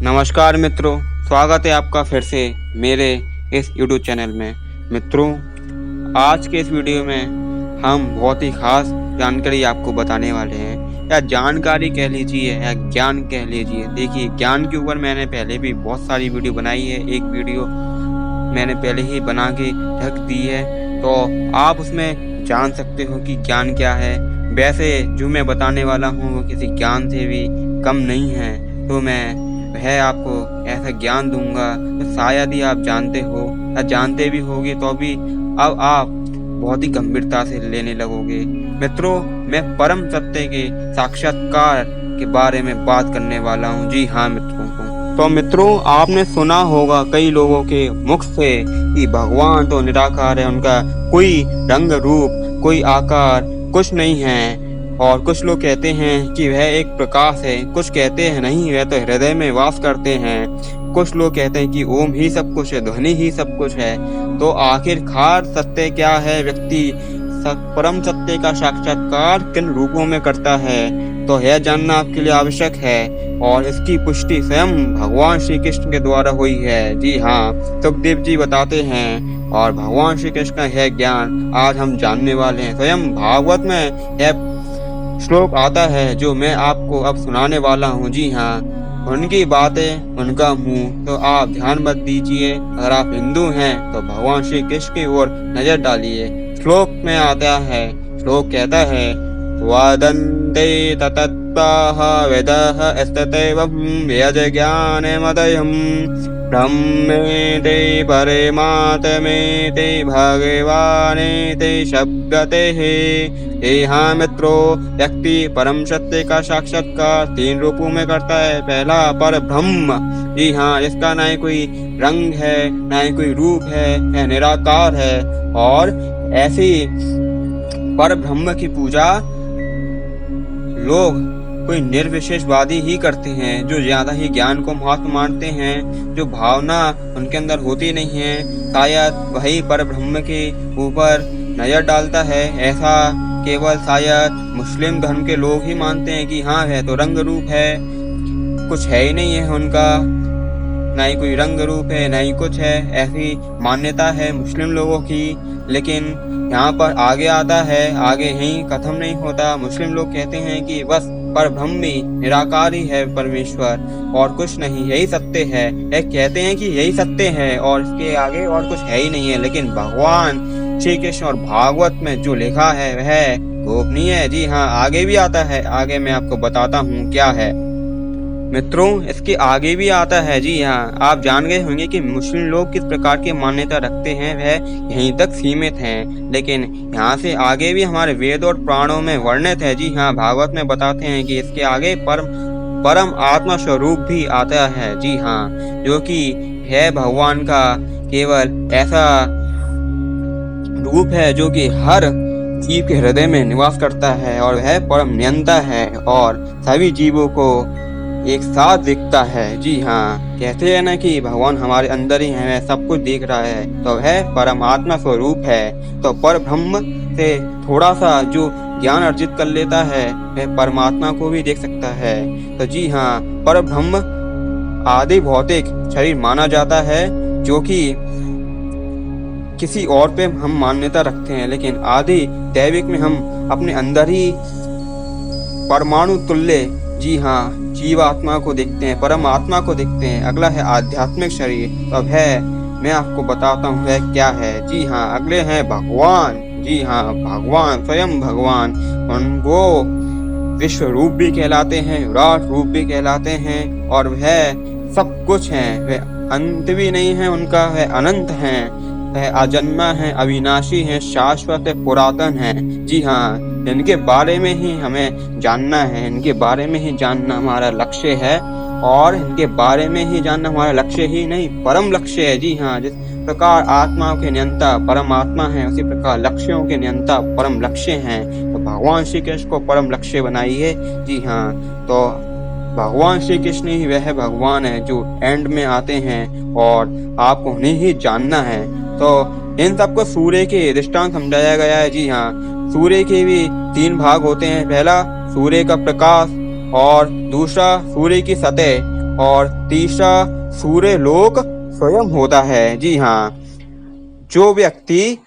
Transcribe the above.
नमस्कार मित्रों, स्वागत है आपका फिर से मेरे इस YouTube चैनल में। मित्रों, आज के इस वीडियो में हम बहुत ही खास जानकारी आपको बताने वाले हैं, या जानकारी कह लीजिए या ज्ञान कह लीजिए। देखिए, ज्ञान के ऊपर मैंने पहले भी बहुत सारी वीडियो बनाई है। एक वीडियो मैंने पहले ही बना के रख दी है, तो आप उसमें जान सकते हो कि ज्ञान क्या है। वैसे जो मैं बताने वाला हूँ वो किसी ज्ञान से भी कम नहीं है, तो मैं वह आपको ऐसा ज्ञान दूंगा तो शायद ही आप जानते हो, या जानते भी होगे तो भी अब आप बहुत ही गंभीरता से लेने लगोगे। मित्रों, मैं परम सत्य के साक्षात्कार के बारे में बात करने वाला हूँ। जी हाँ मित्रों, तो मित्रों, आपने सुना होगा कई लोगों के मुख से कि भगवान तो निराकार है, उनका कोई रंग रूप कोई आकार कुछ नहीं है। और कुछ लोग कहते हैं कि वह एक प्रकाश है, कुछ कहते हैं नहीं, वह तो हृदय में वास करते हैं। कुछ लोग कहते हैं कि ओम ही सब कुछ है, ध्वनि ही सब कुछ है। तो आखिरकार सत्य क्या है? व्यक्ति परम सत्य का साक्षात्कार किन रूपों में करता है, तो यह जानना आपके लिए आवश्यक है। और इसकी पुष्टि स्वयं भगवान श्री कृष्ण के द्वारा हुई है। जी हाँ, सुखदेव जी बताते हैं, और भगवान श्री कृष्ण का यह ज्ञान आज हम जानने वाले हैं। स्वयं भागवत में यह श्लोक आता है जो मैं आपको अब सुनाने वाला हूँ। जी हाँ, उनकी बातें उनका मुंह, तो आप ध्यान मत दीजिए। अगर आप हिंदू हैं तो भगवान श्री कृष्ण की ओर नजर डालिए। श्लोक में आता है, श्लोक कहता है, वदन्ते ततत्त्वाः वेदाः स्ततैवं यज्ञानमदयम् ब्रह्मेति परमात्मेति भगवानेति शब्दतेः। हाँ मित्रों, व्यक्ति परम सत्य का साक्षात्कार 3 रूपों में करता है। पहला पर ब्रह्म, जी हाँ, इसका ना ही कोई रंग है ना ही कोई रूप है, यह निराकार है। और ऐसी पर ब्रह्म की पूजा लोग कोई निर्विशेषवादी ही करते हैं, जो ज्यादा ही ज्ञान को महत्व मानते हैं, जो भावना उनके अंदर होती नहीं है। शायद वही पर ब्रह्म के ऊपर नजर डालता है। ऐसा केवल शायद मुस्लिम धर्म के लोग ही मानते हैं कि हाँ, है तो रंग रूप है, कुछ है ही नहीं है उनका, ना ही कोई रंग रूप है ना ही कुछ है। ऐसी मान्यता है मुस्लिम लोगों की। लेकिन यहाँ पर आगे आता है, आगे यहीं खत्म नहीं होता। मुस्लिम लोग कहते हैं कि बस पर ब्रह्म ही निराकार ही है परमेश्वर, और कुछ नहीं, यही सत्य है। एक कहते हैं कि यही सत्य है और इसके आगे और कुछ है ही नहीं है। लेकिन भगवान श्री कृष्ण और भागवत में जो लिखा है वह गोपनीय है। जी हाँ, आगे भी आता है, आगे मैं आपको बताता हूँ क्या है। मित्रों, इसके आगे भी आता है। जी हाँ, आप जान गए होंगे कि मुस्लिम लोग किस प्रकार की मान्यता रखते हैं, वह यहीं तक सीमित हैं। लेकिन यहाँ से आगे भी हमारे वेद और पुराणों में वर्णित है। जी हाँ, भागवत में बताते हैं कि इसके आगे परम आत्मा स्वरूप भी आता है। जी हाँ, जो कि है भगवान का केवल ऐसा रूप है जो कि हर जीव के हृदय में निवास करता है, और वह परम नियंता है और सभी जीवों को एक साथ दिखता है। जी हाँ, कहते हैं ना कि भगवान हमारे अंदर ही है, वह सब कुछ देख रहा है, तो वह परमात्मा स्वरूप है। तो पर ब्रह्म से थोड़ा सा जो ज्ञान अर्जित कर लेता है वह परमात्मा को भी देख सकता है। तो जी हाँ, पर ब्रह्म आदि भौतिक शरीर माना जाता है, जो कि किसी और पे हम मान्यता रखते हैं। लेकिन आदि दैविक में हम अपने अंदर ही परमाणु तुल्य, जी हाँ, जीवात्मा को देखते हैं, परमात्मा को देखते हैं। अगला है आध्यात्मिक शरीर। तो अब है, मैं आपको बताता हूँ वह क्या है। जी हाँ, अगले हैं भगवान। जी हाँ, भगवान, स्वयं भगवान, वो विश्व रूप भी कहलाते हैं, विराट रूप भी कहलाते हैं, और वह सब कुछ है। वह अंत भी नहीं है उनका, वह अनंत है, वह अजन्मा है, अविनाशी है, शाश्वत है, पुरातन है। जी हाँ, इनके बारे में ही हमें जानना है, इनके बारे में ही जानना हमारा लक्ष्य है, और इनके बारे में ही जानना हमारा लक्ष्य ही नहीं, परम लक्ष्य है। जी हाँ, जिस प्रकार आत्माओं के नियंता परमात्मा है, उसी प्रकार लक्ष्यों के नियंता परम लक्ष्य हैं। तो भगवान श्री कृष्ण को परम लक्ष्य बनाइए। जी हाँ, तो भगवान श्री कृष्ण ही वह भगवान है जो एंड में आते हैं, और आपको उन्हें ही जानना है। तो इन सबको सूर्य के दृष्टांत समझाया गया है। जी हाँ, सूर्य के भी 3 भाग होते हैं। पहला सूर्य का प्रकाश, और दूसरा सूर्य की सतह, और तीसरा सूर्य लोक स्वयं होता है। जी हाँ, जो व्यक्ति